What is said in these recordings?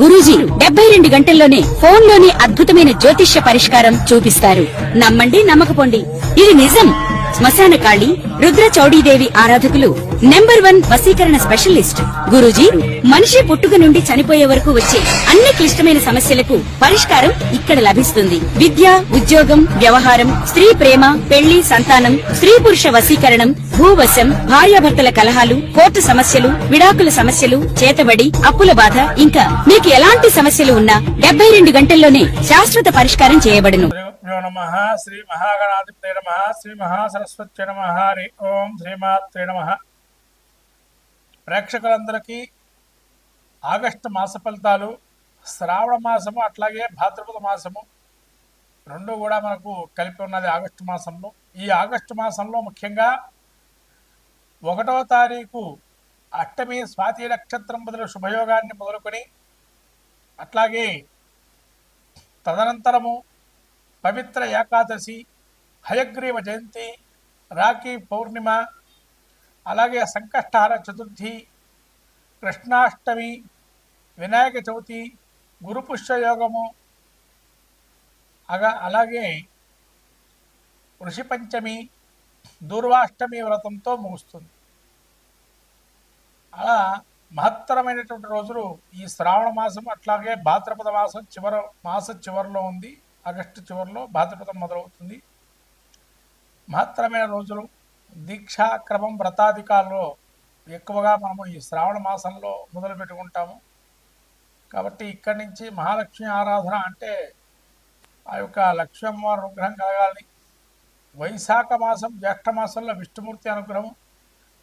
గురూజీ 72 గంటల్లోనే ఫోన్ లోని అద్భుతమైన జ్యోతిష్య పరిష్కారం చూపిస్తారు. నమ్మండి, నమ్మకపోండి, ఇది నిజం. శ్మశాన కాళి రుద్ర చౌడీదేవి ఆరాధకులు నంబర్ 1 వశీకరణ స్పెషలిస్ట్. గురూజీ మనిషి పుట్టుక నుండి చనిపోయే వరకు వచ్చే అన్ని క్లిష్టమైన సమస్యలకు పరిష్కారం ఇక్కడ లభిస్తుంది. విద్య, ఉద్యోగం, వ్యవహారం, స్త్రీ ప్రేమ, పెళ్లి, సంతానం, స్త్రీ పురుష వశీకరణం, భూవశం, భార్యాభర్తల కలహాలు, కోర్టు సమస్యలు, విడాకుల సమస్యలు, చేతబడి, అప్పుల బాధ, ఇంకా మీకు ఎలాంటి సమస్యలు ఉన్నా 72 గంటల్లోనే శాశ్వత పరిష్కారం చేయబడును. నమః శ్రీ మహాగణాధిపతే నమః శ్రీ మహాసరస్వత్యై నమః హరి ఓం శ్రీమాత్రే నమః. ప్రేక్షకులందరికీ ఆగస్టు మాస ఫలితాలు, శ్రావణ మాసము అట్లాగే భాద్రపద మాసము రెండు కూడా మనకు కలిపి ఉన్నది ఆగస్టు మాసంలో. ఈ ఆగస్టు మాసంలో ముఖ్యంగా 1వ తారీఖు అష్టమి స్వాతి నక్షత్రం బదులు శుభయోగాన్ని మొదలుకొని అట్లాగే తదనంతరము పవిత్ర ఏకాదశి, హయగ్రీవ జయంతి, రాఖీ పౌర్ణిమ, అలాగే సంకష్టహార చతుర్థి, కృష్ణాష్టమి, వినాయక చవితి, గురుపుష్యయోగము, అలాగే ఋషి పంచమి, దూర్వాష్టమి వ్రతంతో ముగుస్తుంది. అలా మహత్తరమైనటువంటి రోజులు ఈ శ్రావణ మాసం అట్లాగే భాద్రపద మాసం చివరిలో ఉంది. ఆగస్టు చివరిలో భాద్రపదం మొదలవుతుంది. మహత్తరమైన రోజులు. దీక్షాక్రమం వ్రతాధికాల్లో ఎక్కువగా మనము ఈ శ్రావణ మాసంలో మొదలు పెట్టుకుంటాము. కాబట్టి ఇక్కడి నుంచి మహాలక్ష్మి ఆరాధన అంటే ఆ యొక్క లక్ష్మీ అమ్మవారి అనుగ్రహం కలగాలి. వైశాఖ మాసం, జ్యేష్ఠ మాసంలో విష్ణుమూర్తి అనుగ్రహం,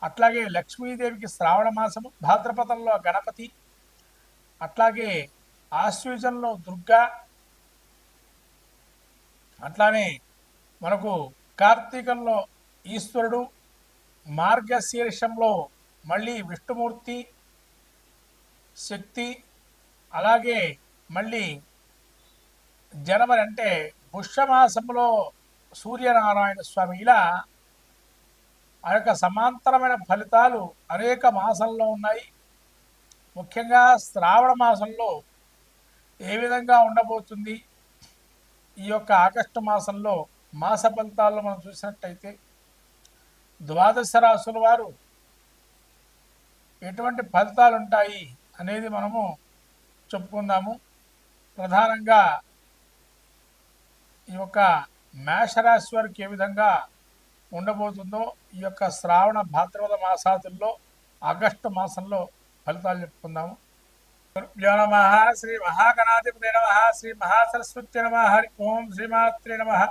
అట్లాగే లక్ష్మీదేవికి శ్రావణ మాసము, భాద్రపదంలో గణపతి, అట్లాగే ఆశ్వయుజంలో దుర్గా, అట్లానే మనకు కార్తీకంలో ఈశ్వరుడు, మార్గశీర్షంలో మళ్ళీ విష్ణుమూర్తి శక్తి, అలాగే మళ్ళీ జనవరి అంటే పుష్యమాసంలో సూర్యనారాయణ స్వామి. ఇలా ఆ యొక్క సమాంతరమైన ఫలితాలు అనేక మాసంలో ఉన్నాయి. ముఖ్యంగా శ్రావణ మాసంలో ఏ విధంగా ఉండబోతుంది, ఈ యొక్క ఆగస్టు మాసంలో మాస ఫలితాల్లో మనం చూసినట్టయితే 12 రాసుల వారు ఎటువంటి ఫలితాలు ఉంటాయి అనేది మనము చెప్పుకుందాము. ప్రధానంగా ఈ యొక్క మేషరాశి వారికి ఏ విధంగా ఉండబోతుందో ఈ యొక్క శ్రావణ భాద్రపద మాసాదుల్లో ఆగస్టు మాసంలో ఫలితాలు చెప్పుకుందాము. నమః శ్రీ మహాగణాధిపతే నమః శ్రీ మహాసరస్వత్యై నమః హరి ఓం శ్రీమాత్రే నమః.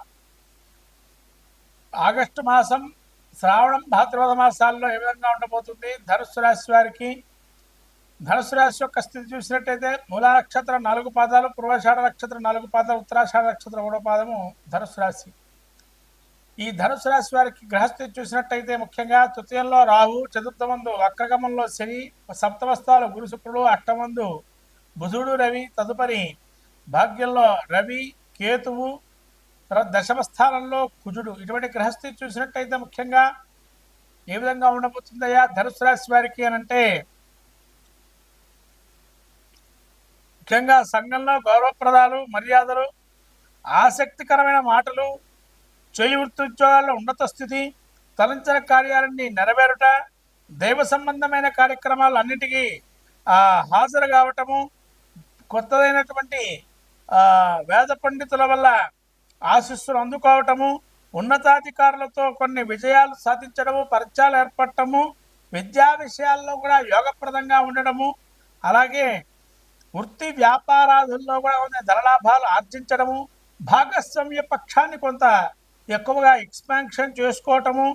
ఆగస్టు మాసం, శ్రావణం, భాద్రపద మాసాల్లో ఏ విధంగా ఉండబోతుంది? ధనుస్సు రాశి వారికి, ధనుస్సు రాశి యొక్క స్థితి చూసినట్టయితే మూలా నక్షత్రం 4 పాదాలు, పూర్వాషాఢ నక్షత్రం 4 పాదాలు, ఉత్తరాషాఢ నక్షత్రం 3వ పాదము ధనుస్సు రాశి. ఈ ధనుసు రాశి వారికి గ్రహస్థితి చూసినట్టయితే ముఖ్యంగా తృతీయంలో రాహు, చతుర్థమందు వక్రగమంలో శని, సప్తమస్థాలు గురు శుక్రుడు, అష్టమందు బుధుడు రవి, తదుపరి భాగ్యంలో రవి కేతువు, తర్వాత దశమ స్థానంలో కుజుడు. ఇటువంటి గ్రహస్థితి చూసినట్టయితే ముఖ్యంగా ఏ విధంగా ఉండబోతుందయ్యా ధనుసు రాశి వారికి అని అంటే, ముఖ్యంగా సంఘంలో గౌరవప్రదాలు, మర్యాదలు, ఆసక్తికరమైన మాటలు, చేయి వృత్తి ఉద్యోగాల్లో ఉన్నత స్థితి, తలంచన కార్యాలన్నీ నెరవేరుట, దైవ సంబంధమైన కార్యక్రమాలు అన్నిటికీ హాజరు కావటము, కొత్తదైనటువంటి వేద పండితుల వల్ల ఆశీస్సులు అందుకోవటము, ఉన్నతాధికారులతో కొన్ని విజయాలు సాధించడము, పరిచయాలు ఏర్పడటము, విద్యా విషయాల్లో కూడా యోగప్రదంగా ఉండడము, అలాగే వృత్తి వ్యాపారాదుల్లో కూడా ధనలాభాలు ఆర్జించడము, భాగస్వామ్య పక్షాన్ని కొంత ఎక్కువగా ఎక్స్పాన్షన్ చేసుకోవటము,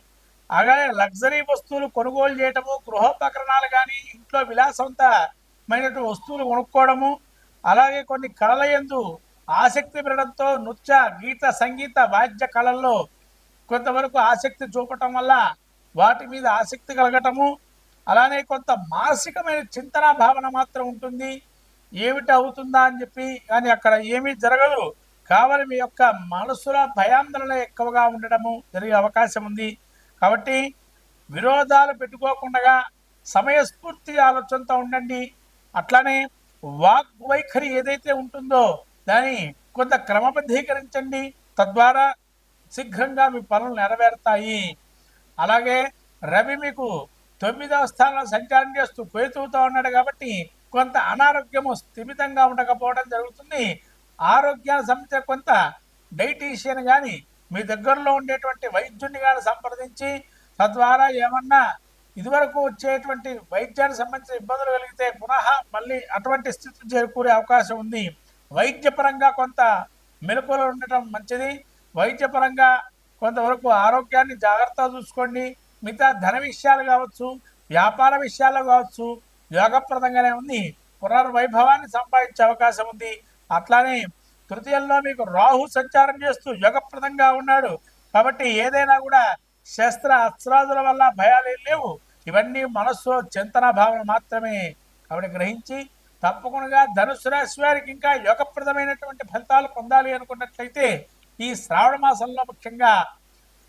అలాగే లగ్జరీ వస్తువులు కొనుగోలు చేయటము, గృహోపకరణాలు కానీ ఇంట్లో విలాసవంతమైనటువంటి వస్తువులు కొనుక్కోవడము, అలాగే కొన్ని కళల యందు ఆసక్తి పెరగడంతో నృత్య, గీత, సంగీత, వాద్య కళల్లో కొంతవరకు ఆసక్తి చూపటం వల్ల వాటి మీద ఆసక్తి కలగటము, అలానే కొంత మానసికమైన చింతన భావన మాత్రం ఉంటుంది. ఏమిటి అవుతుందా అని చెప్పి, కానీ అక్కడ ఏమీ జరగదు. కావాలి మీ యొక్క మనసులో భయాందోళన ఎక్కువగా ఉండడము జరిగే అవకాశం ఉంది. కాబట్టి విరోధాలు పెట్టుకోకుండా సమయస్ఫూర్తి ఆలోచనతో ఉండండి. అట్లానే వాక్ వైఖరి ఏదైతే ఉంటుందో దాన్ని కొంత క్రమబద్ధీకరించండి. తద్వారా శీఘ్రంగా మీ పనులు నెరవేరుతాయి. అలాగే రవి మీకు 9వ స్థానంలో సంచారం చేస్తూ కేతువుతో ఉన్నాడు కాబట్టి కొంత అనారోగ్యము స్థిమితంగా ఉండకపోవడం జరుగుతుంది. ఆరోగ్యానికి సంబంధించిన కొంత డైటీషియన్ కానీ మీ దగ్గరలో ఉండేటువంటి వైద్యుని కానీ సంప్రదించి తద్వారా ఏమన్నా ఇదివరకు వచ్చేటువంటి వైద్యానికి సంబంధించిన ఇబ్బందులు కలిగితే పునః మళ్ళీ అటువంటి స్థితి చేకూరే అవకాశం ఉంది. వైద్యపరంగా కొంత మెలకువలు ఉండటం మంచిది. వైద్యపరంగా కొంతవరకు ఆరోగ్యాన్ని జాగ్రత్తగా చూసుకోండి. మిగతా ధన విషయాలు కావచ్చు, వ్యాపార విషయాల్లో కావచ్చు యోగప్రదంగానే ఉంది. పునర్వైభవాన్ని సంపాదించే అవకాశం ఉంది. అట్లానే తృతీయంలో మీకు రాహు సంచారం చేస్తూ యోగప్రదంగా ఉన్నాడు కాబట్టి ఏదైనా కూడా శస్త్ర అస్త్రాదుల వల్ల భయాలు లేవు. ఇవన్నీ మనస్సులో చింతన భావన మాత్రమే. కాబట్టి గ్రహించి తప్పకుండా ధనుసు రాశి వారికి ఇంకా యోగప్రదమైనటువంటి ఫలితాలు పొందాలి అనుకున్నట్లయితే ఈ శ్రావణ మాసంలో ముఖ్యంగా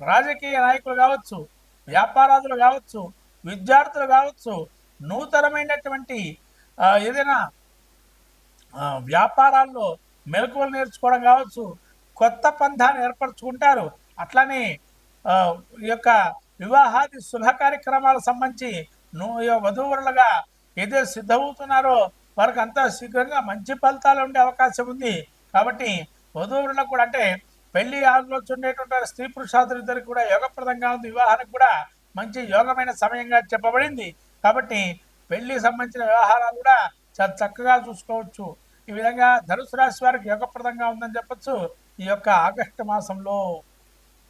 రాజకీయ నాయకులు కావచ్చు, వ్యాపారాదులు కావచ్చు, విద్యార్థులు కావచ్చు, నూతనమైనటువంటి ఏదైనా వ్యాపారాల్లో మెలకువలు నేర్చుకోవడం కావచ్చు, కొత్త పంథాన్ని ఏర్పరచుకుంటారు. అట్లానే ఈ యొక్క వివాహాది శుభ కార్యక్రమాలకు సంబంధించి వధూవరులుగా ఏదైతే సిద్ధమవుతున్నారో వారికి అంతా శీఘ్రంగా మంచి ఫలితాలు ఉండే అవకాశం ఉంది. కాబట్టి వధూవరులకు కూడా అంటే పెళ్లి ఆలోచన ఉండేటువంటి స్త్రీ పురుషాదులిద్దరికి కూడా యోగప్రదంగా ఉంది. వివాహానికి కూడా మంచి యోగమైన సమయంగా చెప్పబడింది. కాబట్టి పెళ్లికి సంబంధించిన వ్యవహారాలు కూడా చాలా చక్కగా చూసుకోవచ్చు. ఈ విధంగా ధనుసు రాశి వారికి యోగప్రదంగా ఉందని చెప్పచ్చు ఈ యొక్క ఆగస్టు మాసంలో.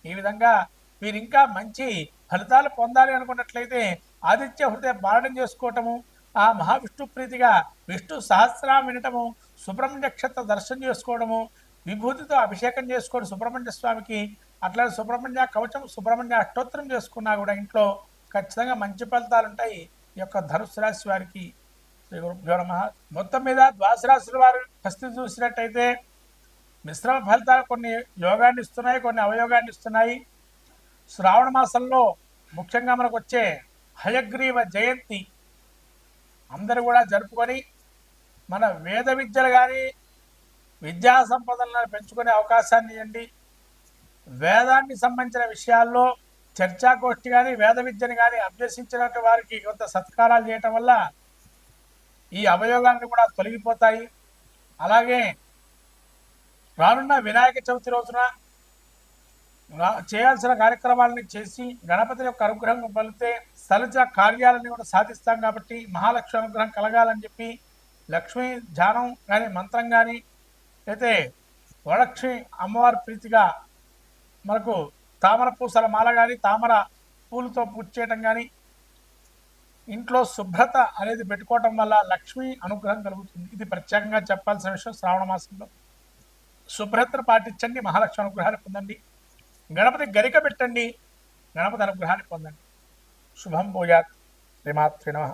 ఈ విధంగా మీరు ఇంకా మంచి ఫలితాలు పొందాలి అనుకున్నట్లయితే ఆదిత్య హృదయ పాలన చేసుకోవటము, ఆ మహావిష్ణు ప్రీతిగా విష్ణు సహస్రం వినటము, సుబ్రహ్మణ్య క్షేత్ర దర్శనం చేసుకోవడము, విభూతితో అభిషేకం చేసుకోవడం సుబ్రహ్మణ్య స్వామికి, అట్లానే సుబ్రహ్మణ్య కవచం, సుబ్రహ్మణ్య అష్టోత్తరం చేసుకున్నా కూడా ఇంట్లో ఖచ్చితంగా మంచి ఫలితాలు ఉంటాయి ఈ యొక్క ధనుసు రాశి వారికి. శ్రీ గురుభ్యో నమః. మొత్తం మీద ద్వాదశ రాశుల వారి పరిస్థితి చూసినట్టయితే మిశ్రమ ఫలితాలు కొన్ని యోగాన్ని ఇస్తున్నాయి, కొన్ని అవయోగాన్ని ఇస్తున్నాయి. శ్రావణ మాసంలో ముఖ్యంగా మనకు వచ్చే హయగ్రీవ జయంతి అందరూ కూడా జరుపుకొని మన వేద విద్యలు కానీ విద్యా సంపదలను పెంచుకునే అవకాశాన్ని ఇవ్వండి. వేదానికి సంబంధించిన విషయాల్లో చర్చాగోష్ఠి కానీ వేద విద్యను కానీ అభ్యసించినట్టు వారికి కొంత సత్కారాలు చేయటం వల్ల ఈ అవయోగాన్ని కూడా తొలగిపోతాయి. అలాగే రానున్న వినాయక చవితి రోజున చేయాల్సిన కార్యక్రమాలని చేసి గణపతి యొక్క అనుగ్రహం పొందితే స్థలిత కార్యాలని కూడా సాధిస్తాం. కాబట్టి మహాలక్ష్మి అనుగ్రహం కలగాలని చెప్పి లక్ష్మీ ధ్యానం కానీ మంత్రం కానీ అయితే వరలక్ష్మి అమ్మవారి ప్రీతిగా మనకు తామర పూసల మాల కానీ తామర పూలతో పూజ చేయటం కానీ ఇంట్లో శుభ్రత అనేది పెట్టుకోవటం వల్ల లక్ష్మీ అనుగ్రహం కలుగుతుంది. ఇది ప్రత్యేకంగా చెప్పాల్సిన విషయం. శ్రావణ మాసంలో శుభ్రతను పాటించండి, మహాలక్ష్మి అనుగ్రహాన్ని పొందండి. గణపతి గరిక పెట్టండి, గణపతి అనుగ్రహాన్ని పొందండి. శుభం భూయాత్. శ్రీమాత్రే నమః.